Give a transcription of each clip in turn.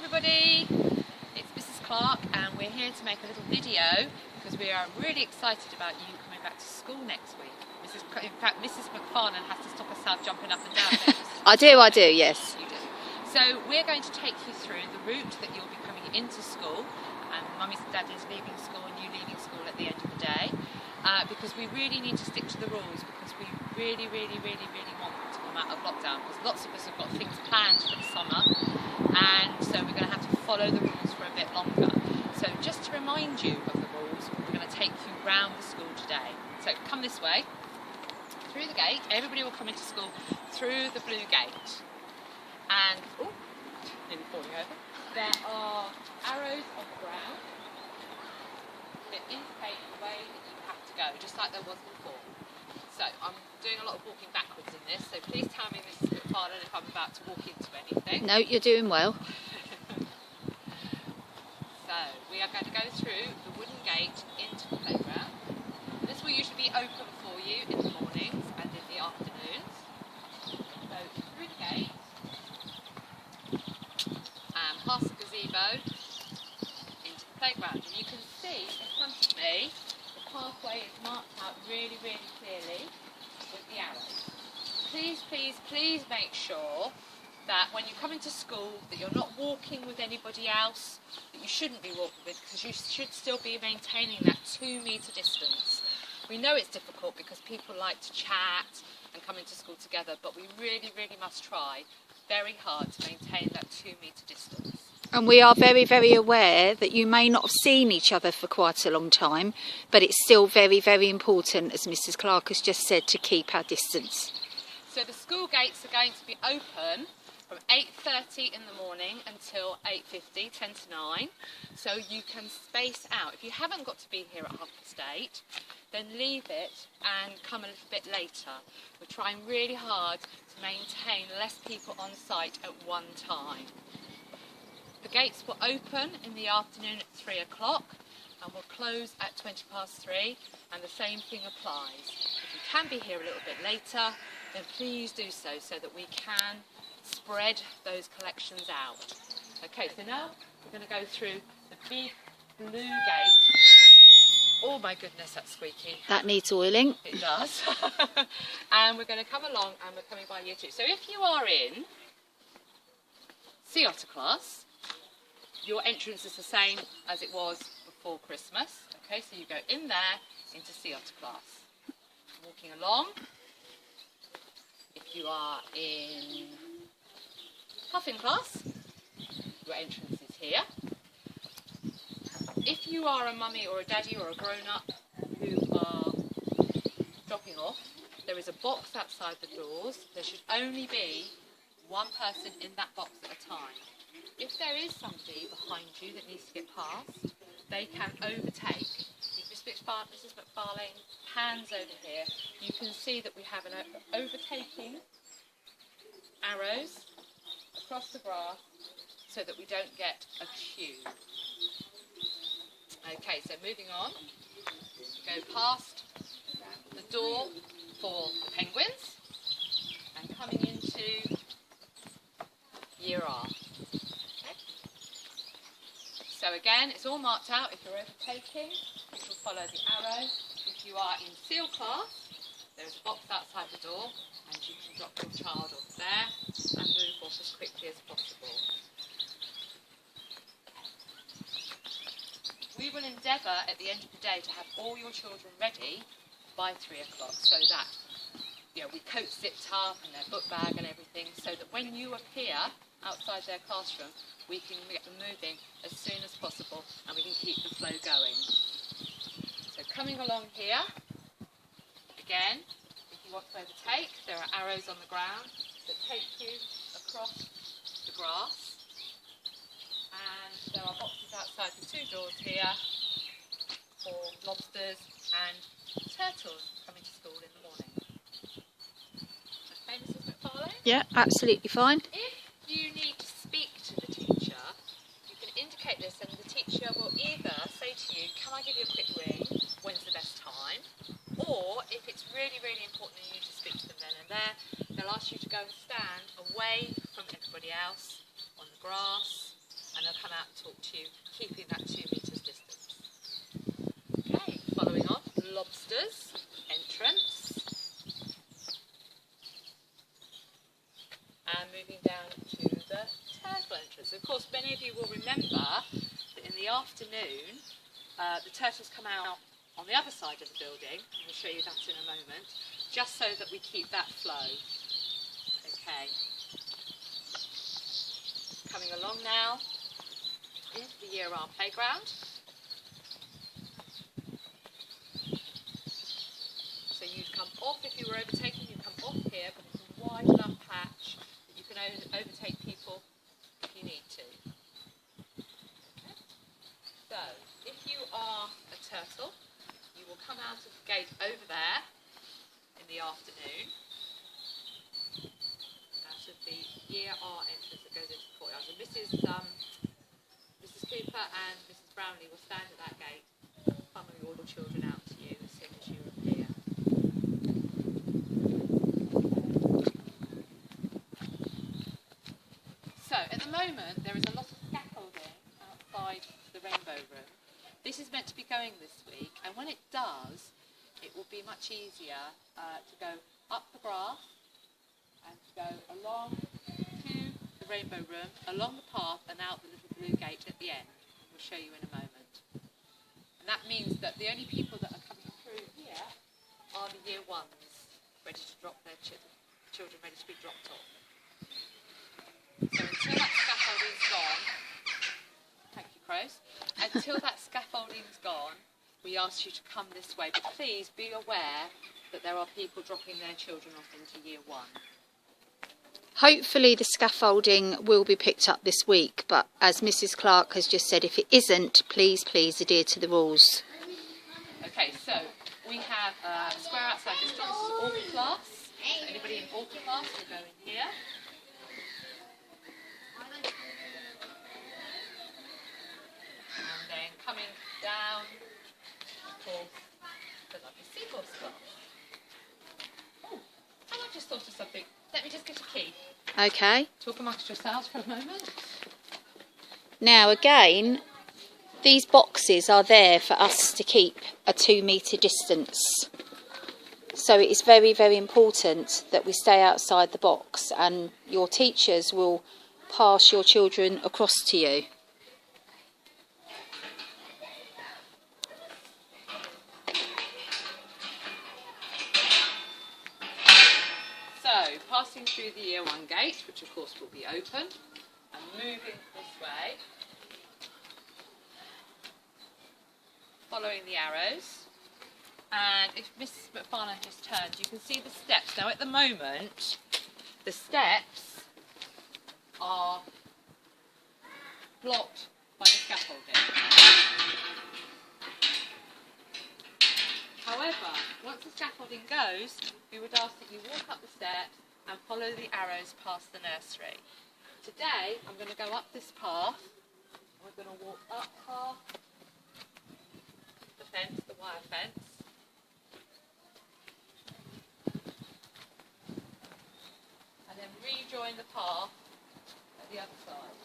everybody, it's Mrs. Clark and we're here to make a little video because we are really excited about you coming back to school next week. In fact, Mrs. McFarlane has to stop herself jumping up and down. I do, yes. You do. So we're going to take you through the route that you'll be coming into school, and Mummy's and Daddy's leaving school and you leaving school at the end of the day, because we really need to stick to the rules, because we really want to come out of lockdown, because lots of us have got things planned for the summer, and so we're going to have to follow the rules for a bit longer. So just to remind you of the rules, we're going to take you round the school today. So come this way, through the gate. Everybody will come into school through the blue gate. And, oh, nearly falling over. There are arrows on the ground that indicate the way that you have to go, just like there was before. So I'm doing a lot of walking backwards in this, so please tell me, Mrs. McFarlane, if I'm about to walk into anything. No, you're doing well. So we are going to go through the wooden gate into the playground. This will usually be open for you in the mornings and in the afternoons. So through the gate, and past the gazebo, into the playground. And you can see in front of me, the pathway is marked out really clearly with the arrows. Please make sure that when you come into school that you're not walking with anybody else that you shouldn't be walking with, because you should still be maintaining that 2-metre distance. We know it's difficult because people like to chat and come into school together, but we really must try very hard to maintain that 2-metre distance. And we are very aware that you may not have seen each other for quite a long time, but it's still very important, as Mrs. Clark has just said, to keep our distance. So the school gates are going to be open from 8:30 in the morning until 8:50, 10 to 9, so you can space out. If you haven't got to be here at 8:30, then leave it and come a little bit later. We're trying really hard to maintain less people on site at one time. The gates will open in the afternoon at 3 o'clock and will close at 3:20, and the same thing applies. If you can be here a little bit later, then please do so that we can spread those collections out. Okay, so now we're going to go through the big blue gate. Oh my goodness, that's squeaky. That needs oiling. It does. And we're going to come along and we're coming by year 2. So if you are in Sea Otter class, your entrance is the same as it was before Christmas. Okay, so you go in there into Sea Otter class. Walking along. If you are in Puffin class, your entrance is here. If you are a mummy or a daddy or a grown-up who are dropping off, there is a box outside the doors. There should only be one person in that box at a time. If there is somebody behind you that needs to get past, they can overtake. If Mrs. McFarlane pans over here, you can see that we have an overtaking arrows across the grass so that we don't get a queue. Okay, so moving on, go past the door for the penguins and coming into Year R. Okay. So again, it's all marked out. If you're overtaking, you will follow the arrow. If you are in SEAL class, there is a box outside the door and you can drop your child off there and move off as quickly as possible. We will endeavour at the end of the day to have all your children ready by 3 o'clock, so that we coat zipped up and their book bag and everything, so that when you appear outside their classroom, we can get them moving as soon as possible and we can keep the flow going. So coming along here, again, if you want to overtake, there are arrows on the ground that take you across the grass. And there are boxes outside the 2 doors here for lobsters and turtles coming to school in the morning. Okay, Mrs. McFarlane? Yeah, absolutely fine. If you need to speak to the teacher, you can indicate this and the teacher will either say to you, can I give you a quick ring? When's the best time? Or if it's really important and you need to speak to them then and there, they'll ask you to go and stand away from everybody else on the grass out and talk to you, keeping that 2 metres distance. Okay, following on, lobsters, entrance. And moving down to the turtle entrance. Of course, many of you will remember that in the afternoon, the turtles come out on the other side of the building. We'll show you that in a moment, just so that we keep that flow. Okay. Coming along now into the Year R playground. So you'd come off, if you were overtaken, you'd come off here, but it's a wide enough patch that you can overtake people if you need to. Okay. So, if you are a turtle, you will come out of the gate over there in the afternoon, out of the Year R entrance that goes into the courtyard. And Mrs. Cooper and Mrs. Brownlee will stand at that gate, funnel all the children out to you as soon as you appear. So, at the moment, there is a lot of scaffolding outside the Rainbow Room. This is meant to be going this week, and when it does, it will be much easier to go up the grass and to go along to the Rainbow Room, along the path and out the little blue gate at the end. We'll show you in a moment. And that means that the only people that are coming through here are the Year 1s, ready to drop their children ready to be dropped off. So until that scaffolding's gone, thank you, Crows, until that scaffolding's gone, we ask you to come this way, but please be aware that there are people dropping their children off into Year 1. Hopefully the scaffolding will be picked up this week, but as Mrs. Clark has just said, if it isn't, please adhere to the rules. Okay, so we have a square outside this door. This is Orca class. So anybody in Orca class will go in here. And then coming down, of course, the lovely Seahorse class. Oh, and I just thought of something. Let me just get a key. Okay. Talk amongst yourselves for a moment. Now again, these boxes are there for us to keep a 2 metre distance. So it is very important that we stay outside the box, and your teachers will pass your children across to you. So, passing through the Year 1 gate, which of course will be open, and moving this way, following the arrows, and if Mrs. McFarlane has turned, you can see the steps. Now at the moment, the steps are blocked by the scaffolding. However, once the scaffolding goes, we would ask that you walk up the steps and follow the arrows past the nursery. Today, I'm going to go up this path. We're going to walk up past the fence, the wire fence. And then rejoin the path at the other side.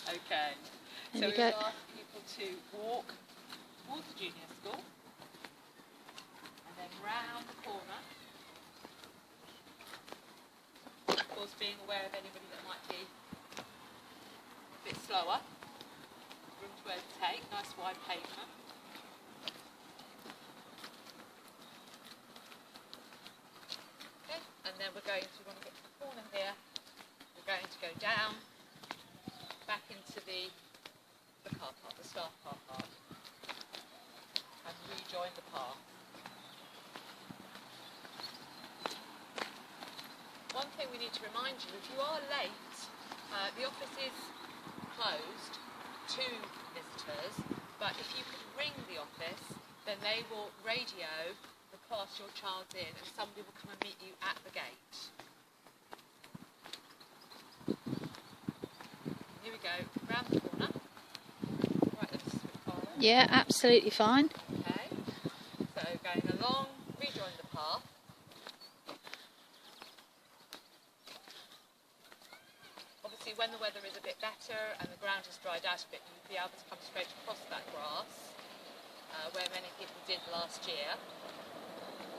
Okay. So we would ask people to walk towards the junior school and then round the corner. Of course, being aware of anybody that might be a bit slower. Room to overtake, nice wide pavement. Okay, and then we're going to, when we get to the corner here, we're going to go down back into the car park, the staff car park, and rejoin the path. One thing we need to remind you, if you are late, the office is closed to visitors, but if you could ring the office, then they will radio the class your child's in, and somebody will come and meet you at the gate. Here we go, round the corner. Right, let's follow. Yeah, absolutely fine. Okay, so going along, rejoin the path. when the weather is a bit better and the ground has dried out a bit, you'll be able to come straight across that grass, where many people did last year.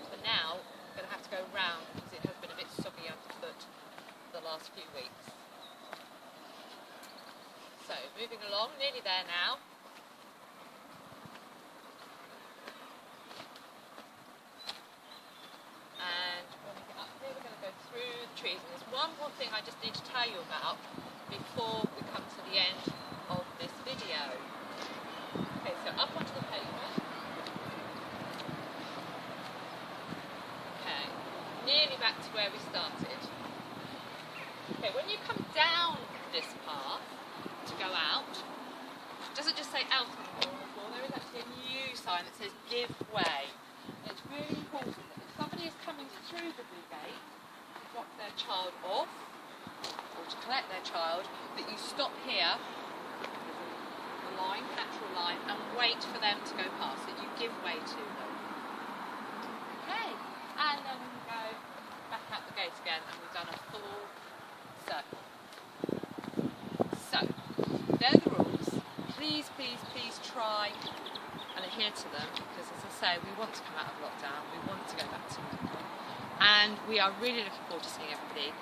But now, we're going to have to go round because it has been a bit soggy underfoot the last few weeks. So, moving along, nearly there now. And when we get up here, we're going to go through the trees. And there's one more thing I just need to tell you about before we come to the end of this video. Okay, so up onto the pavement. Okay, nearly back to where we started. Okay, when you come down this path to go out, it doesn't just say out on the wall, there is actually a new sign that says give way. And it's really important that if somebody is coming through the blue gate to drop their child off or to collect their child, that you stop here, the line, natural line, and wait for them to go past, that you give way to them. Okay, and then we go back out the gate again and we've done a full circle. So, they're the rules. Please, please, please try and adhere to them, because as I say, we want to come out of lockdown, we want to go back to normal, and we are really looking forward to seeing everybody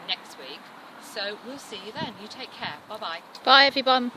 next week. So we'll see you then. You take care. Bye bye. Bye everyone.